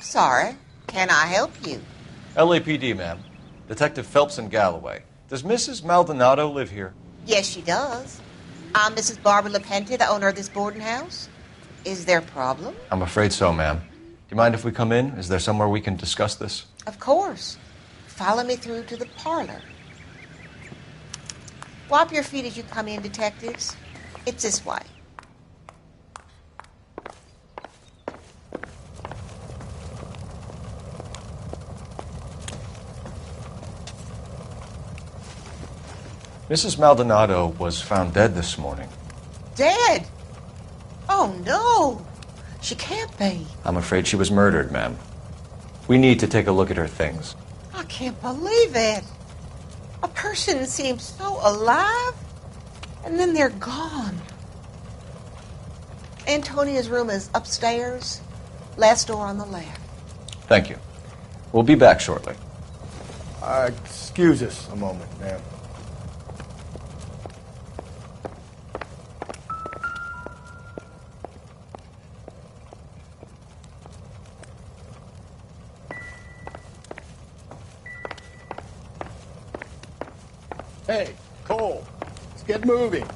Sorry, can I help you? LAPD, ma'am. Detective Phelps and Galloway. Does Mrs. Maldonado live here? Yes, she does. I'm Mrs. Barbara LaPente, the owner of this boarding house. Is there a problem? I'm afraid so, ma'am. Do you mind if we come in? Is there somewhere we can discuss this? Of course. Follow me through to the parlor. Wipe your feet as you come in, detectives. It's this way. Mrs. Maldonado was found dead this morning. Dead? Oh, no. She can't be. I'm afraid she was murdered, ma'am. We need to take a look at her things. I can't believe it. A person seems so alive, and then they're gone. Antonia's room is upstairs, last door on the left. Thank you. We'll be back shortly. Excuse us a moment, ma'am. Hey, Cole, let's get moving.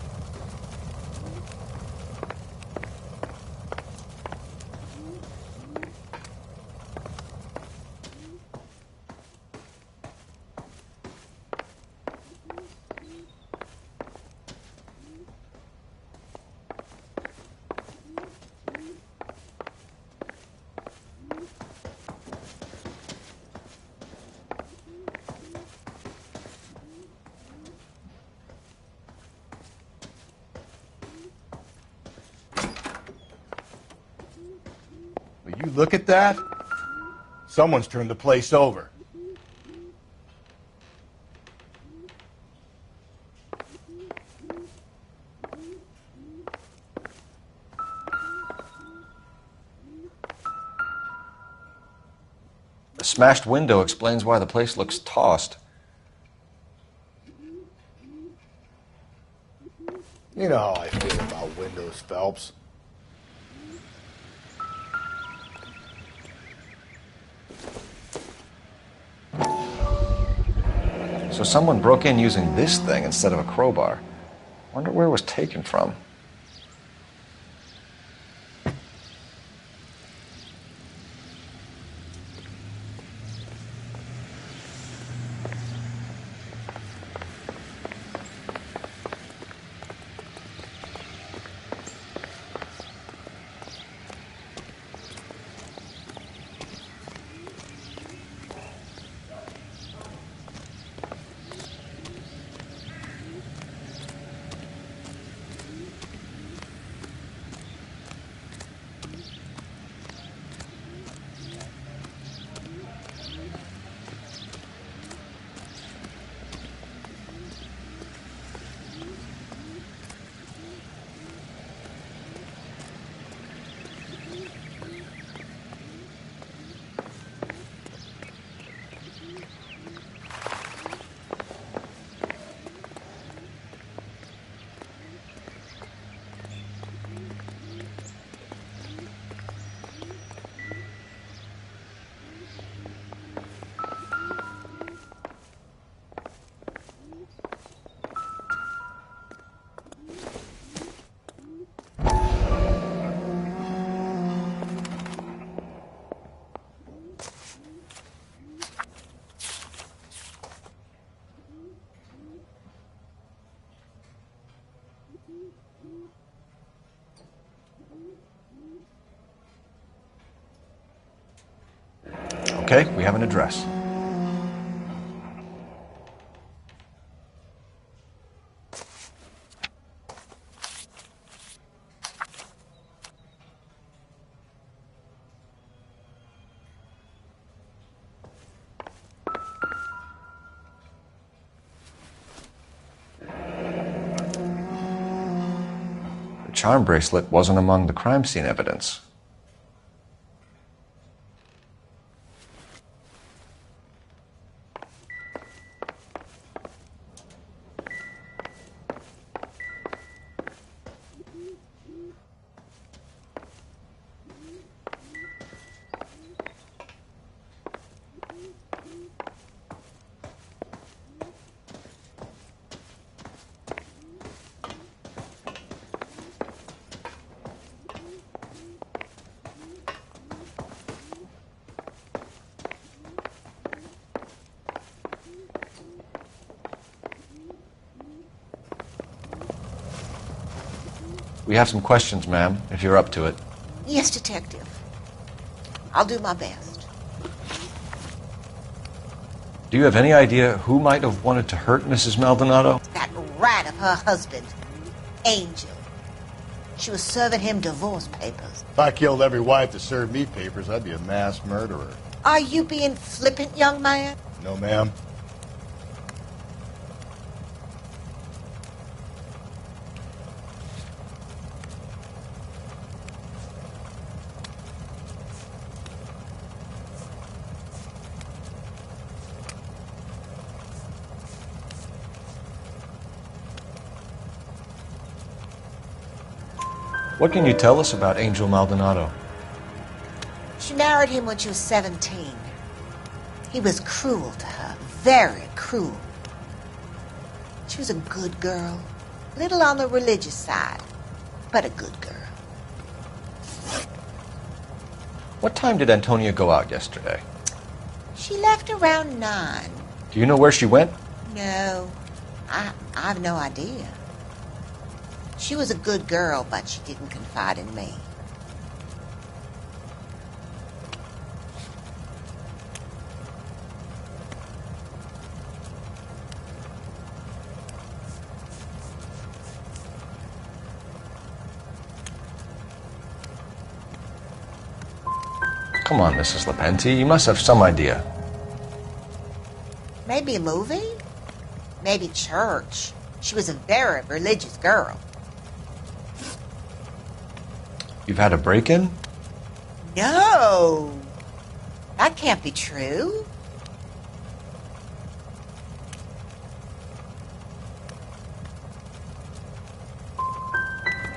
Will you look at that? Someone's turned the place over. The smashed window explains why the place looks tossed. You know how I feel about windows, Phelps. So someone broke in using this thing instead of a crowbar. Wonder where it was taken from. Okay, we have an address. The charm bracelet wasn't among the crime scene evidence. We have some questions, ma'am, if you're up to it. Yes, Detective. I'll do my best. Do you have any idea who might have wanted to hurt Mrs. Maldonado? That rat of her husband, Angel. She was serving him divorce papers. If I killed every wife that served me papers, I'd be a mass murderer. Are you being flippant, young man? No, ma'am. What can you tell us about Angel Maldonado? She married him when she was 17. He was cruel to her, very cruel. She was a good girl, little on the religious side, but a good girl. What time did Antonia go out yesterday? She left around 9. Do you know where she went? No, I've no idea. She was a good girl, but she didn't confide in me. Come on, Mrs. Lepenti, you must have some idea. Maybe a movie? Maybe church. She was a very religious girl. You've had a break-in? No, that can't be true.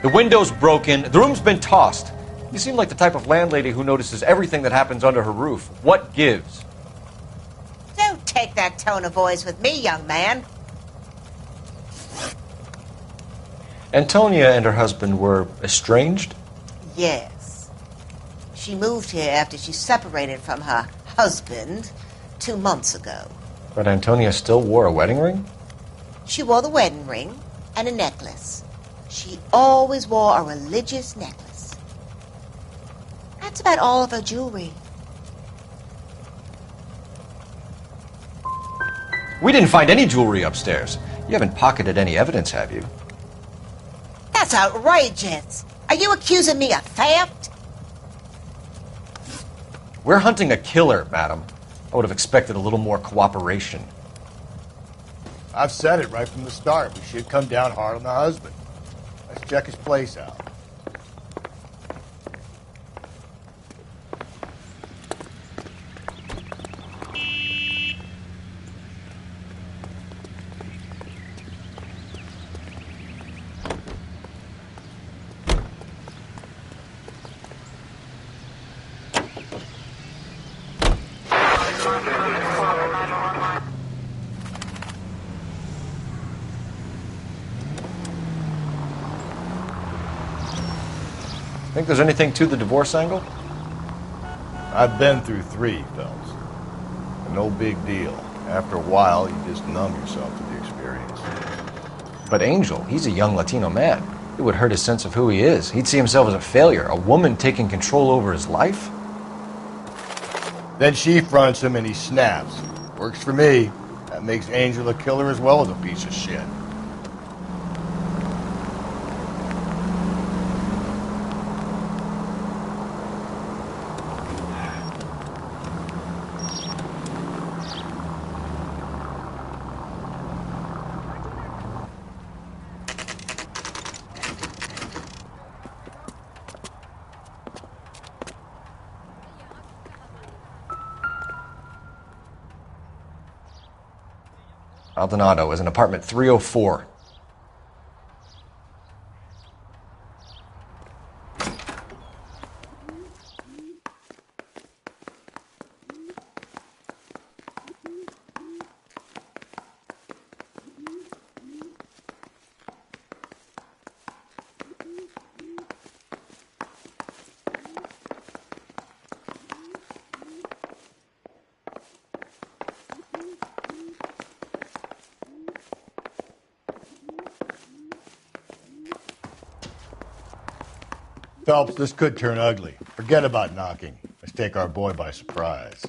The window's broken, the room's been tossed. You seem like the type of landlady who notices everything that happens under her roof. What gives? Don't take that tone of voice with me, young man. Antonia and her husband were estranged? Yes. She moved here after she separated from her husband 2 months ago. But Antonia still wore a wedding ring? She wore the wedding ring and a necklace. She always wore a religious necklace. That's about all of her jewelry. We didn't find any jewelry upstairs. You haven't pocketed any evidence, have you? That's outrageous. Are you accusing me of theft? We're hunting a killer, madam. I would have expected a little more cooperation. I've said it right from the start. We should come down hard on the husband. Let's check his place out. Think there's anything to the divorce angle? I've been through 3, Phelps. No big deal. After a while, you just numb yourself to the experience. But Angel, he's a young Latino man. It would hurt his sense of who he is. He'd see himself as a failure, a woman taking control over his life. Then she fronts him and he snaps. Works for me. That makes Angel a killer as well as a piece of shit. Maldonado is in apartment 304. Phelps, this could turn ugly. Forget about knocking. Let's take our boy by surprise.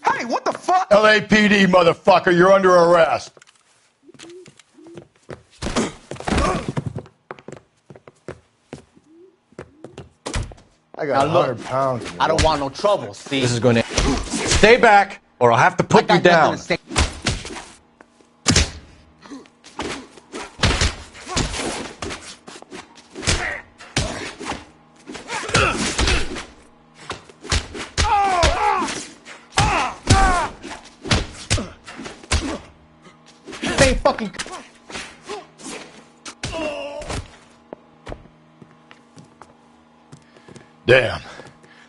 Hey, what the fuck? LAPD, motherfucker, you're under arrest. I got Now look, 100 pounds. I don't want no trouble, see? This is going to... Stay back, or I'll have to put you down. Stay fucking... Damn.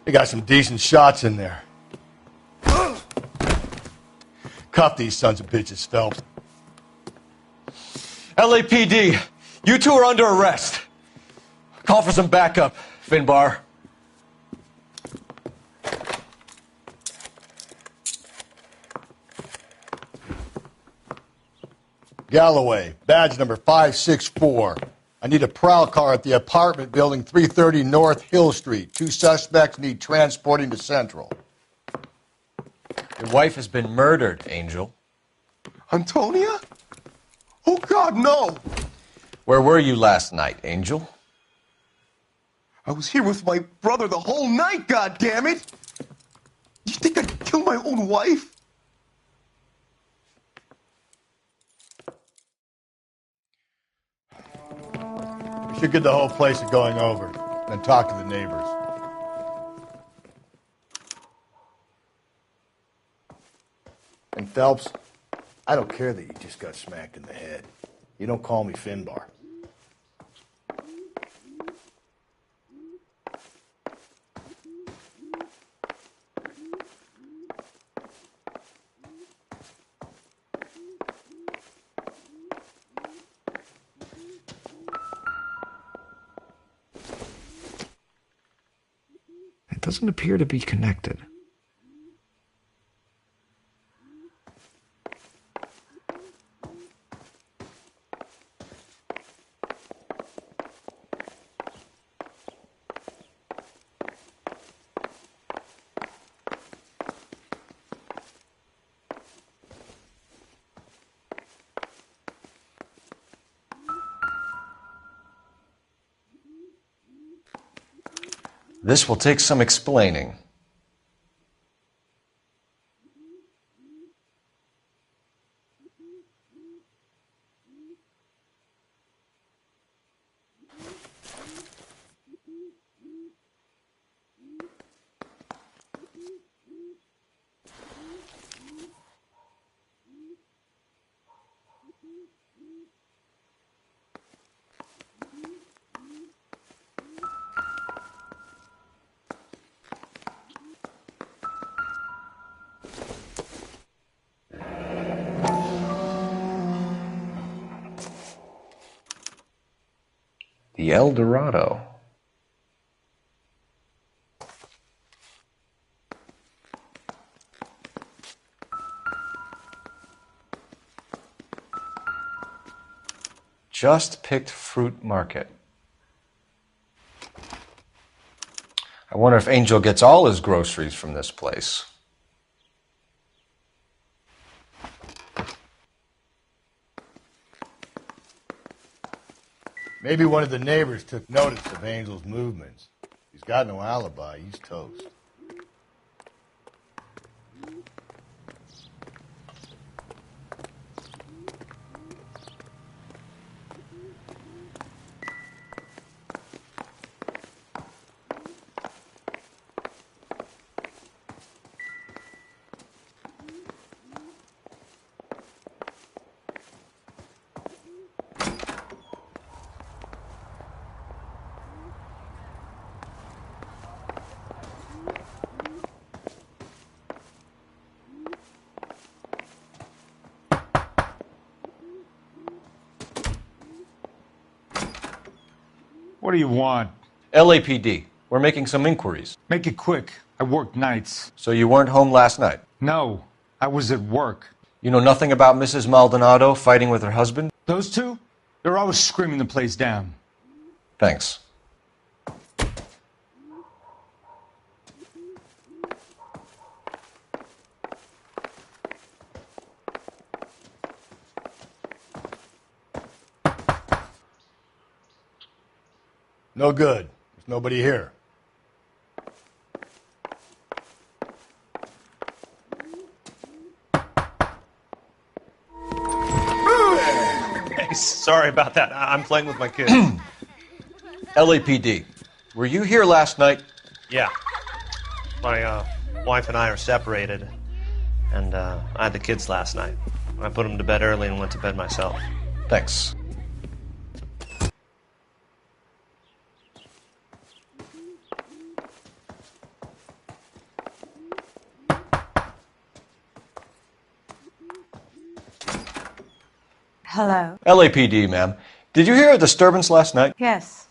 They got some decent shots in there. Cuff these sons of bitches, Phelps. LAPD, you two are under arrest. Call for some backup, Finbar. Galloway, badge number 564. I need a prowl car at the apartment building 330 North Hill Street. 2 suspects need transporting to Central. Your wife has been murdered, Angel. Antonia? Oh, God, no! Where were you last night, Angel? I was here with my brother the whole night, goddammit! You think I'd kill my own wife? We should get the whole place going over, then talk to the neighbors. And Phelps, I don't care that you just got smacked in the head. You don't call me Finbar. It doesn't appear to be connected. This will take some explaining. The El Dorado. Just picked fruit market. I wonder if Angel gets all his groceries from this place. Maybe one of the neighbors took notice of Angel's movements. He's got no alibi. He's toast. What do you want? LAPD. We're making some inquiries. Make it quick. I work nights. So you weren't home last night? No, I was at work. You know nothing about Mrs. Maldonado fighting with her husband? Those two? They're always screaming the place down. Thanks. No good. There's nobody here. Hey, sorry about that. I'm playing with my kids. LAPD, were you here last night? Yeah. My wife and I are separated, and I had the kids last night. I put them to bed early and went to bed myself. Thanks. Hello? LAPD, ma'am. Did you hear a disturbance last night? Yes.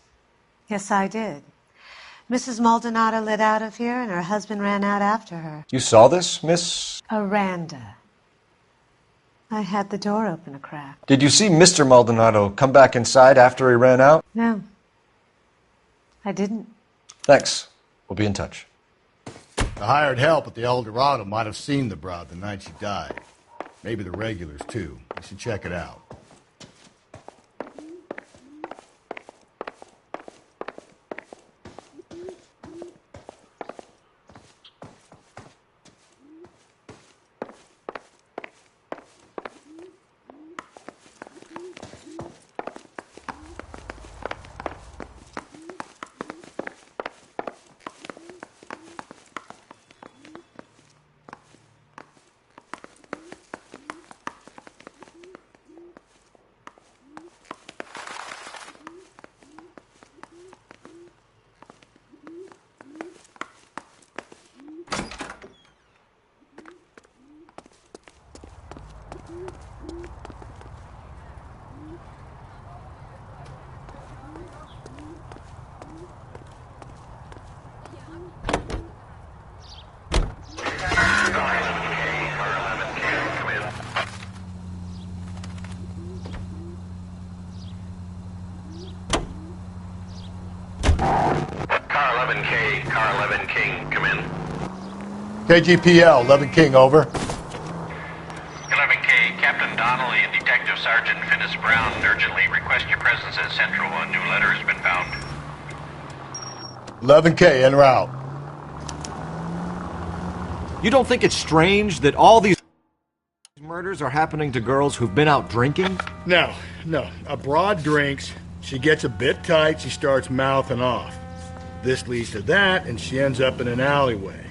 Yes, I did. Mrs. Maldonado lit out of here, and her husband ran out after her. You saw this, Miss? Aranda. I had the door open a crack. Did you see Mr. Maldonado come back inside after he ran out? No. I didn't. Thanks. We'll be in touch. The hired help at the El Dorado might have seen the broad the night she died. Maybe the regulars, too. You should check it out. Car 11 King, come in. KGPL, 11 King, over. 11K, Captain Donnelly and Detective Sergeant Finnis Brown urgently request your presence at Central. A new letter has been found. 11K, en route. You don't think it's strange that all these murders are happening to girls who've been out drinking? No. A broad drinks, she gets a bit tight, she starts mouthing off. This leads to that, and she ends up in an alleyway.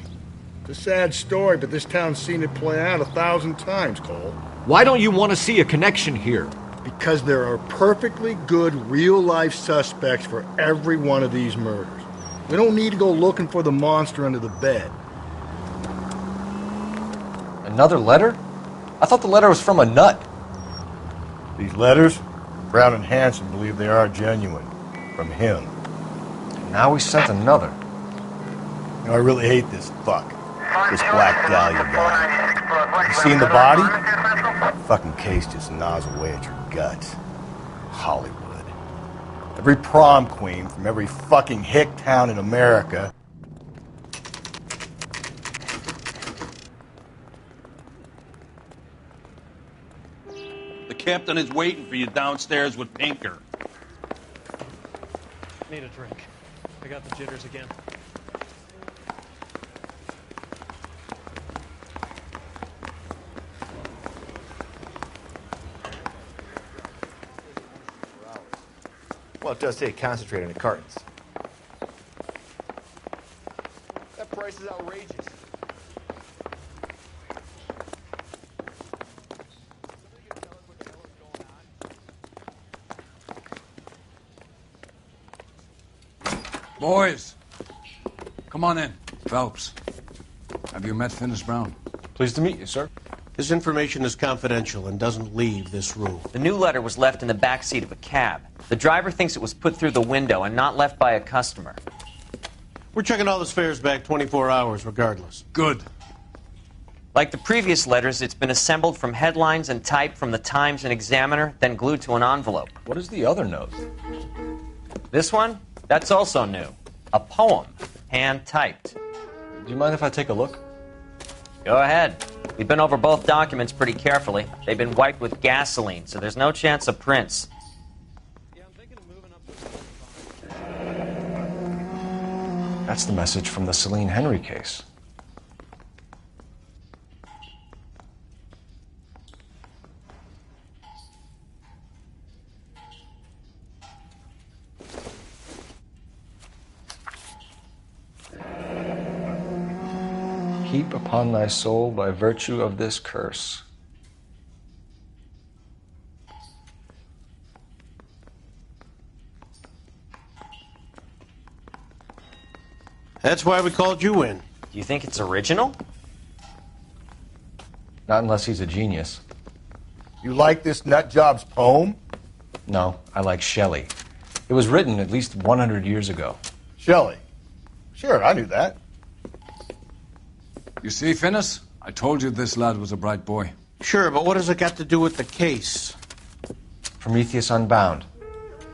It's a sad story, but this town's seen it play out 1,000 times, Cole. Why don't you want to see a connection here? Because there are perfectly good real-life suspects for every one of these murders. We don't need to go looking for the monster under the bed. Another letter? I thought the letter was from a nut. These letters, Brown and Hanson believe they are genuine. From him. Now we sent another. You know, I really hate this fuck. This Black Dahlia guy. You seen the body? Fucking case just gnaws away at your guts. Hollywood. Every prom queen from every fucking hick town in America. The captain is waiting for you downstairs with Pinker. Need a drink. I got the jitters again. Well, it does take concentrate on the cartons. That price is outrageous. Boys, come on in. Phelps, have you met Finnis Brown? Pleased to meet you, sir. This information is confidential and doesn't leave this room. The new letter was left in the back seat of a cab. The driver thinks it was put through the window and not left by a customer. We're checking all his fares back 24 hours regardless. Good. Like the previous letters, it's been assembled from headlines and typed from the Times and Examiner, then glued to an envelope. What is the other note? This one? That's also new. A poem, hand-typed. Do you mind if I take a look? Go ahead. We've been over both documents pretty carefully. They've been wiped with gasoline, so there's no chance of prints. That's the message from the Celine Henry case. Heap upon thy soul by virtue of this curse. That's why we called you in. Do you think it's original? Not unless he's a genius. You like this nutjob's poem? No, I like Shelley. It was written at least 100 years ago. Shelley? Sure, I knew that. You see, Finnis? I told you this lad was a bright boy. Sure, but what has it got to do with the case? Prometheus Unbound.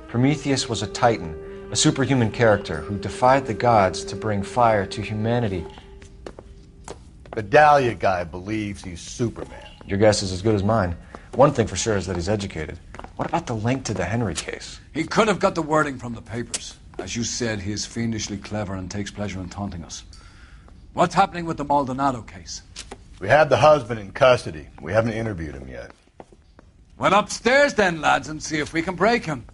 Prometheus was a titan, a superhuman character who defied the gods to bring fire to humanity. The Dahlia guy believes he's Superman. Your guess is as good as mine. One thing for sure is that he's educated. What about the link to the Henry case? He could have got the wording from the papers. As you said, he is fiendishly clever and takes pleasure in taunting us. What's happening with the Maldonado case? We have the husband in custody. We haven't interviewed him yet. Well, upstairs then, lads, and see if we can break him.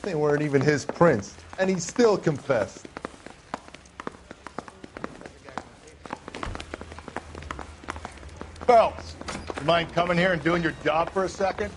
They weren't even his prints, and he still confessed. Phelps, you mind coming here and doing your job for a second?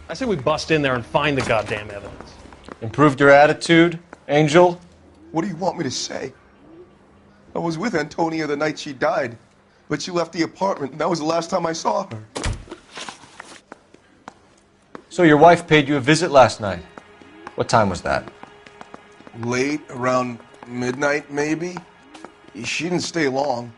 I say we bust in there and find the goddamn evidence. Improved your attitude, Angel? What do you want me to say? I was with Antonia the night she died, but she left the apartment, and that was the last time I saw her. So your wife paid you a visit last night. What time was that? Late, around midnight, maybe? She didn't stay long.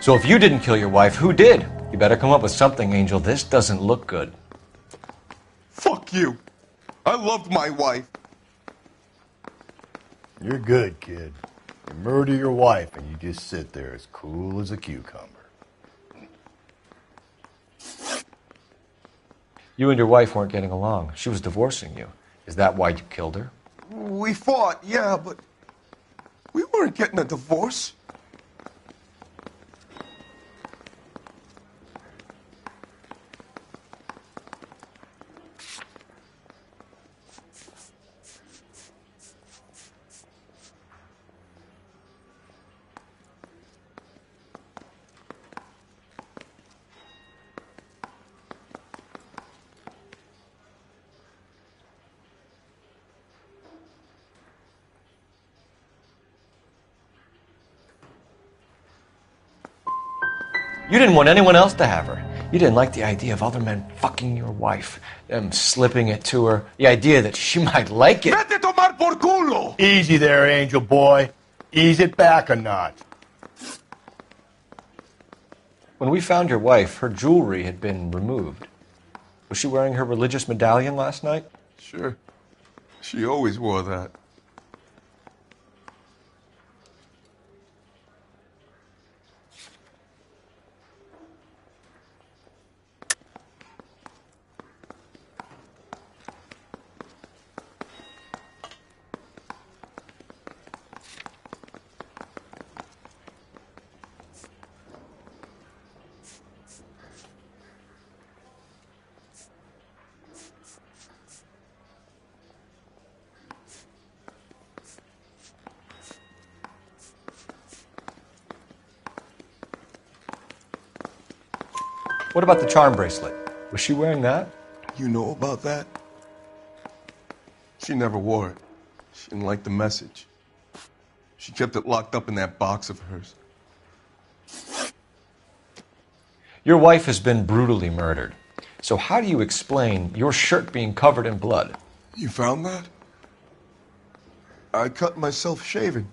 So if you didn't kill your wife, who did? You better come up with something, Angel. This doesn't look good. Fuck you. I loved my wife. You're good, kid. You murder your wife and you just sit there as cool as a cucumber. You and your wife weren't getting along. She was divorcing you. Is that why you killed her? We fought, yeah, but we weren't getting a divorce. You didn't want anyone else to have her. You didn't like the idea of other men fucking your wife, them slipping it to her, the idea that she might like it. Vete tomar por culo! Easy there, Angel Boy. Ease it back a notch. When we found your wife, her jewelry had been removed. Was she wearing her religious medallion last night? Sure. She always wore that. What about the charm bracelet? Was she wearing that? You know about that? She never wore it. She didn't like the message. She kept it locked up in that box of hers. Your wife has been brutally murdered. So how do you explain your shirt being covered in blood? You found that? I cut myself shaving.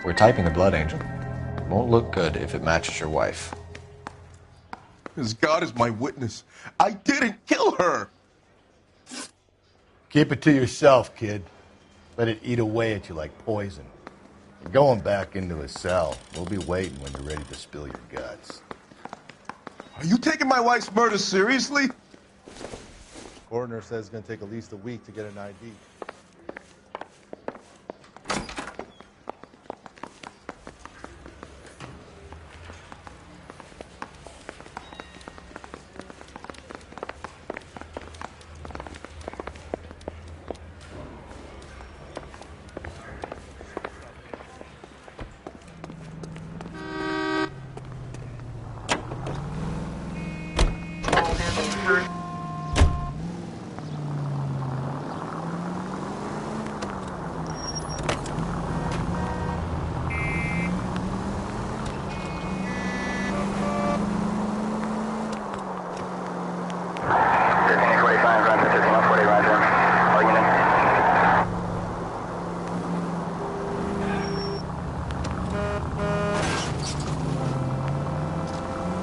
We're typing the blood, Angel. Won't look good if it matches your wife. As God is my witness, I didn't kill her! Keep it to yourself, kid. Let it eat away at you like poison. You're going back into a cell. We'll be waiting when you're ready to spill your guts. Are you taking my wife's murder seriously? Coroner says it's going to take at least a week to get an ID.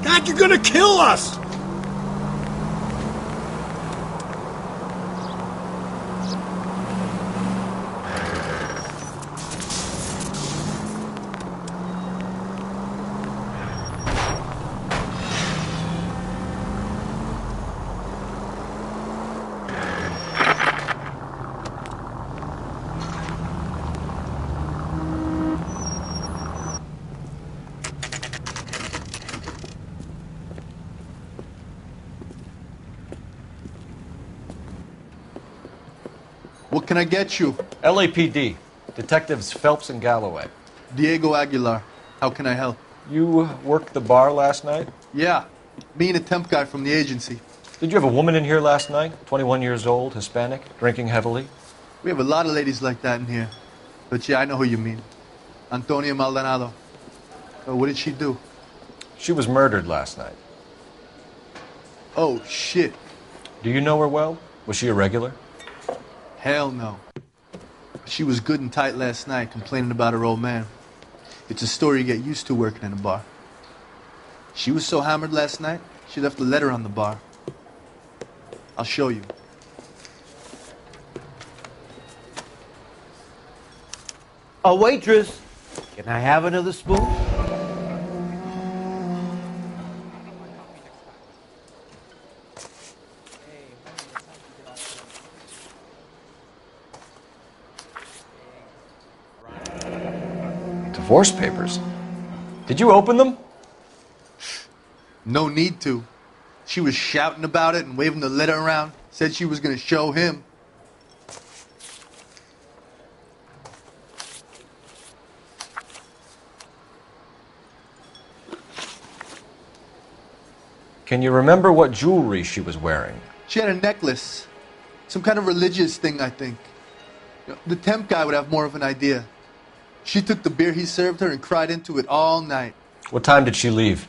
God, you're gonna kill us! What can I get you? LAPD. Detectives Phelps and Galloway. Diego Aguilar. How can I help? You worked the bar last night? Yeah. Me and a temp guy from the agency. Did you have a woman in here last night? 21 years old, Hispanic, drinking heavily? We have a lot of ladies like that in here. But yeah, I know who you mean. Antonia Maldonado. What did she do? She was murdered last night. Oh, shit. Do you know her well? Was she a regular? Hell no. She was good and tight last night, complaining about her old man. It's a story you get used to working in a bar. She was so hammered last night, she left a letter on the bar. I'll show you. A waitress, can I have another spoon? Divorce papers? Did you open them? No need to. She was shouting about it and waving the letter around. Said she was going to show him. Can you remember what jewelry she was wearing? She had a necklace. Some kind of religious thing, I think. The temp guy would have more of an idea. She took the beer he served her and cried into it all night. What time did she leave?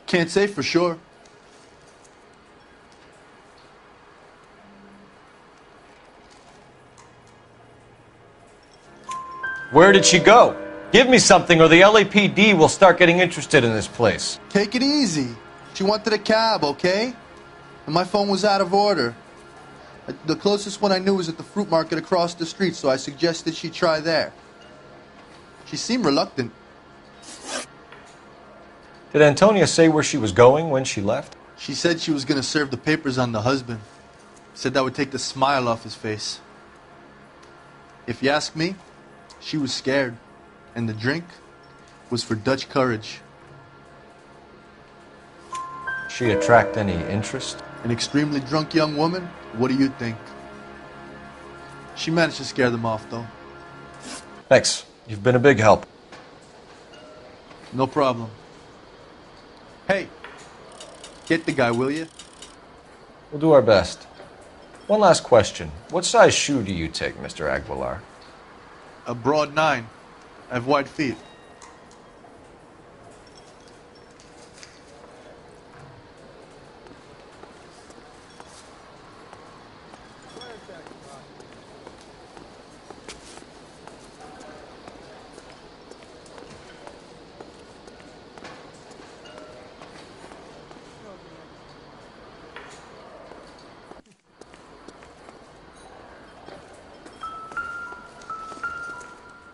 Can't say for sure. Where did she go? Give me something or the LAPD will start getting interested in this place. Take it easy. She wanted a cab, okay? And my phone was out of order. The closest one I knew was at the fruit market across the street, so I suggested she try there. She seemed reluctant. Did Antonia say where she was going when she left? She said she was going to serve the papers on the husband. Said that would take the smile off his face. If you ask me, she was scared. And the drink was for Dutch courage. She attract any interest? An extremely drunk young woman? What do you think? She managed to scare them off, though. Thanks. You've been a big help. No problem. Hey, get the guy, will you? We'll do our best. One last question. What size shoe do you take, Mr. Aguilar? A broad 9. I have wide feet.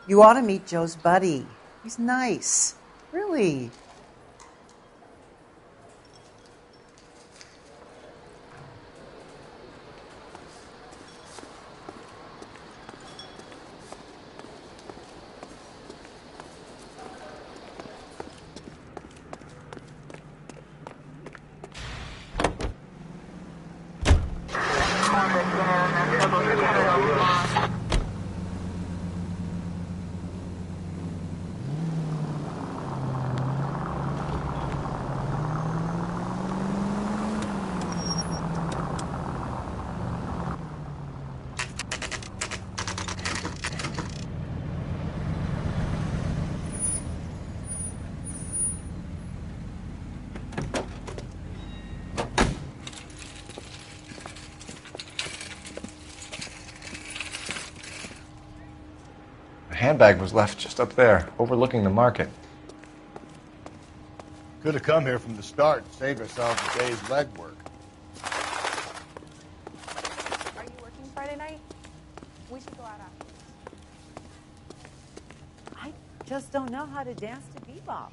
You ought to meet Joe's buddy. He's nice. Really. The handbag was left just up there, overlooking the market. Could have come here from the start and saved ourselves a day's legwork. Are you working Friday night? We should go out after. I just don't know how to dance to bebop.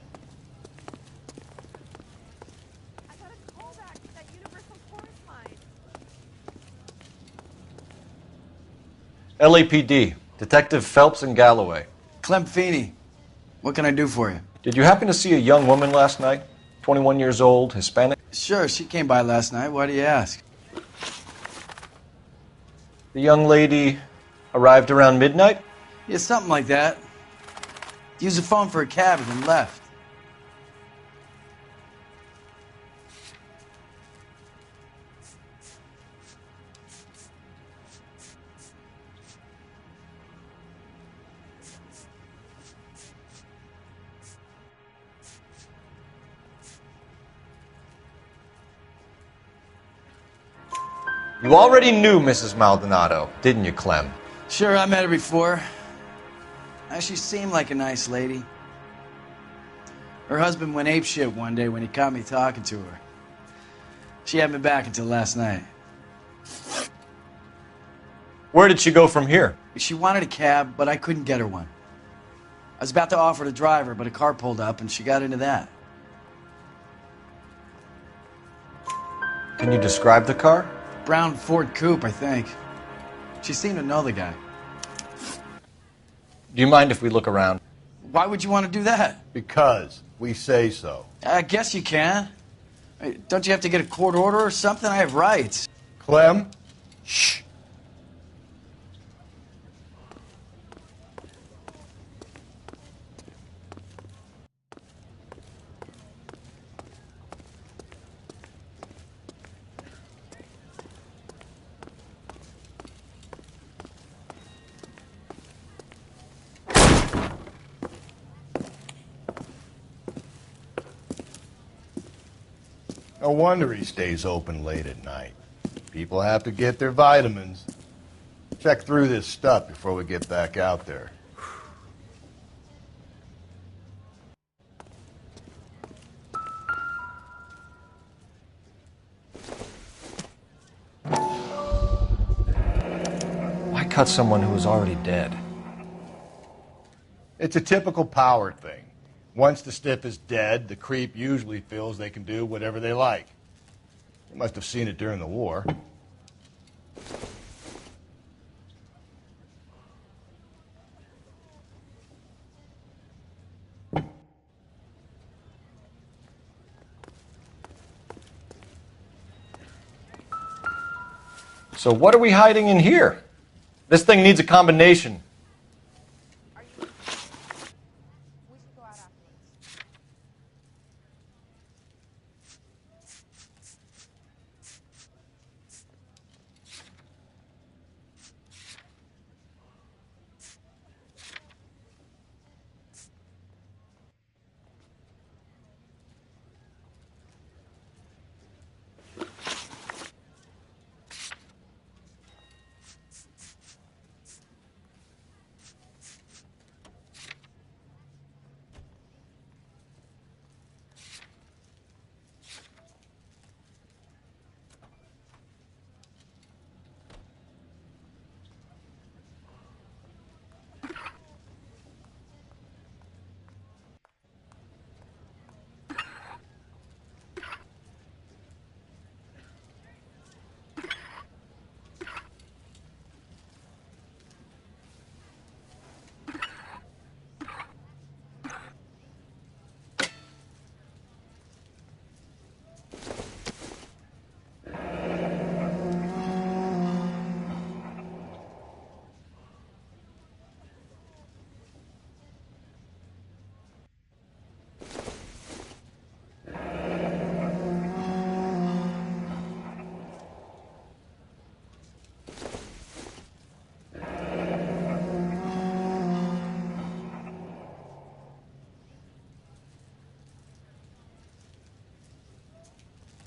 I got a call back to that Universal Chorus line. LAPD, Detective Phelps and Galloway. Clem Feeney, what can I do for you? Did you happen to see a young woman last night? 21 years old, Hispanic? Sure, she came by last night. Why do you ask? The young lady arrived around midnight? Yeah, something like that. Used the phone for a cab and then left. You already knew Mrs. Maldonado, didn't you, Clem? Sure, I met her before. She seemed like a nice lady. Her husband went apeshit one day when he caught me talking to her. She had me back until last night. Where did she go from here? She wanted a cab, but I couldn't get her one. I was about to offer to drive her, but a car pulled up and she got into that. Can you describe the car? Brown Ford Coupe, I think. She seemed to know the guy. Do you mind if we look around? Why would you want to do that? Because we say so. I guess you can. Don't you have to get a court order or something? I have rights. Clem? Shh. No wonder he stays open late at night. People have to get their vitamins. Check through this stuff before we get back out there. Why cut someone who was already dead? It's a typical power thing. Once the stiff is dead, the creep usually feels they can do whatever they like. You must have seen it during the war. So what are we hiding in here? This thing needs a combination.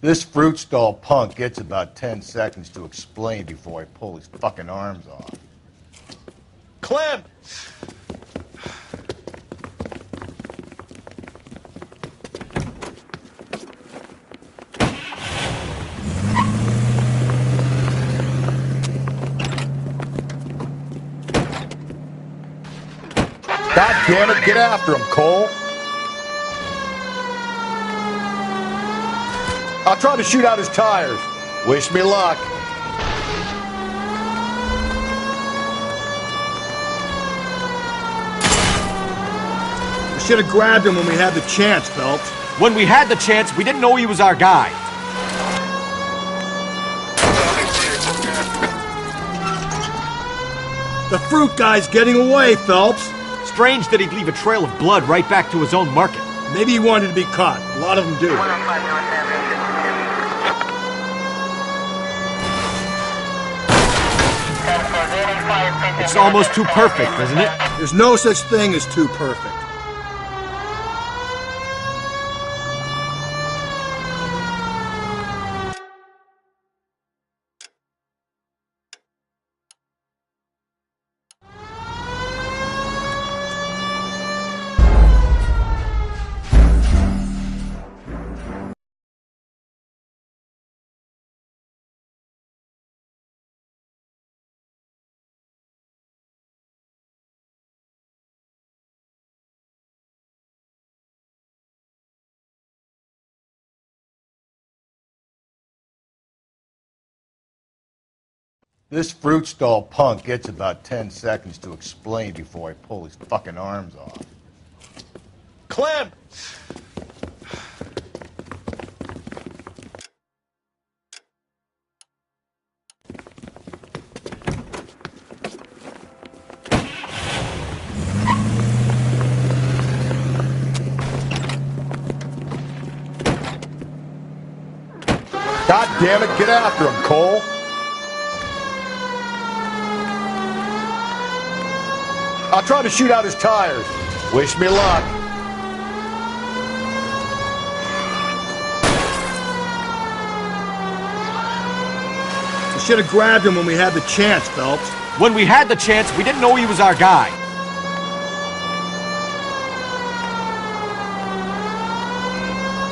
This fruit stall punk gets about 10 seconds to explain before I pull his fucking arms off. Clem! God damn it, get after him, Cole! I'll try to shoot out his tires. Wish me luck. We should have grabbed him when we had the chance, Phelps. When we had the chance, we didn't know he was our guy. The fruit guy's getting away, Phelps. Strange that he'd leave a trail of blood right back to his own market. Maybe he wanted to be caught. A lot of them do. It's almost too perfect, isn't it? There's no such thing as too perfect. This fruit stall punk gets about 10 seconds to explain before I pull his fucking arms off. Clem! God damn it, get after him, Cole! I'll try to shoot out his tires. Wish me luck. should have grabbed him when we had the chance, Phelps. When we had the chance, we didn't know he was our guy.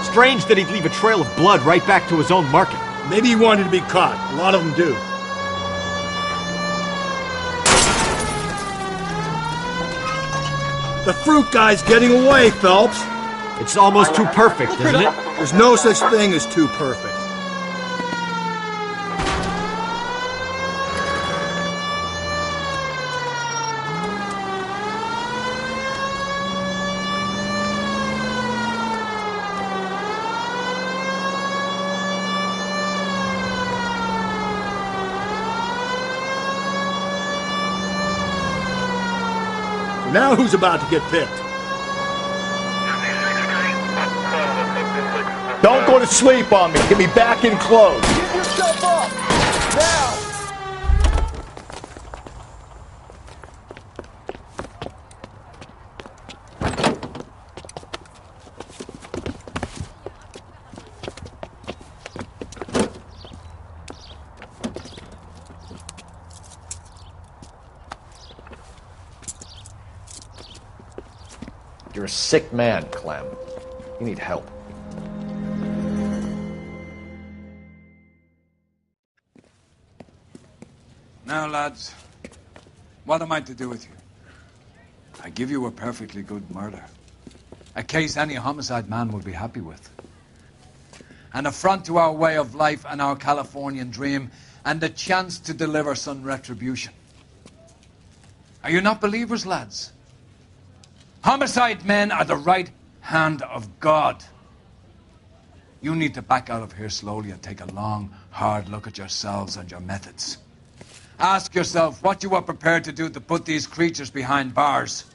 Strange that he'd leave a trail of blood right back to his own market. Maybe he wanted to be caught. A lot of them do. The fruit guy's getting away, Phelps. It's almost too perfect, isn't it? There's no such thing as too perfect. Now who's about to get picked? Don't go to sleep on me. Get me back in close. Give yourself up! Now! You're a sick man, Clem. You need help. Now, lads, what am I to do with you? I give you a perfectly good murder. A case any homicide man would be happy with. An affront to our way of life and our Californian dream, and the chance to deliver some retribution. Are you not believers, lads? Homicide men are the right hand of God. You need to back out of here slowly and take a long, hard look at yourselves and your methods. Ask yourself what you are prepared to do to put these creatures behind bars.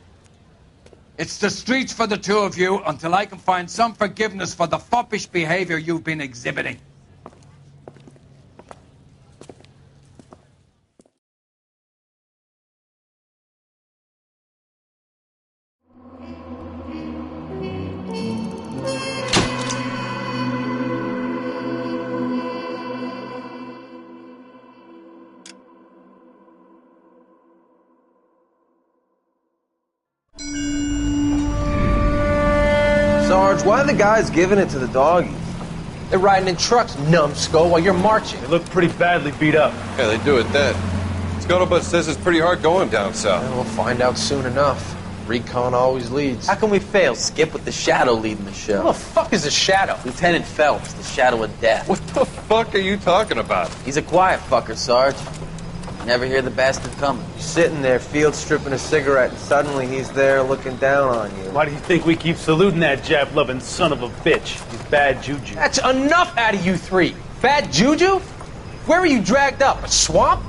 It's the streets for the two of you until I can find some forgiveness for the foppish behavior you've been exhibiting. Sarge, why are the guys giving it to the doggies? They're riding in trucks, numbskull, while you're marching. They look pretty badly beat up. Yeah, they do it then. Scuttlebutt says it's pretty hard going down south. Yeah, we'll find out soon enough. Recon always leads. How can we fail, Skip, with the Shadow leading the show? Who the fuck is the Shadow? Lieutenant Phelps, the Shadow of Death. What the fuck are you talking about? He's a quiet fucker, Sarge. Never hear the bastard coming. You're sitting there, field stripping a cigarette, and suddenly he's there looking down on you. Why do you think we keep saluting that Jap-loving son of a bitch? He's bad juju. That's enough out of you three. Bad juju? Where were you dragged up? A swamp?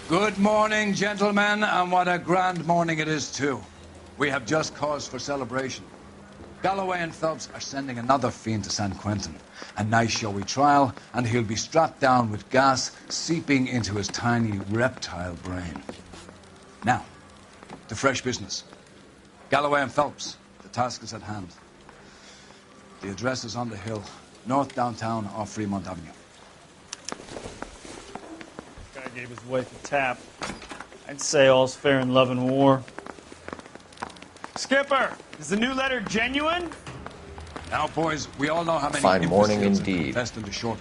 Good morning, gentlemen, and what a grand morning it is, too. We have just cause for celebration. Galloway and Phelps are sending another fiend to San Quentin. A nice showy trial, and he'll be strapped down with gas seeping into his tiny reptile brain. Now, to fresh business. Galloway and Phelps, the task is at hand. The address is on the hill, north downtown off Fremont Avenue. Gave his wife a tap. I'd say all's fair in love and war. Skipper, is the new letter genuine? Now, boys, we all know how many Fine morning imbeciles indeed. invest in the short.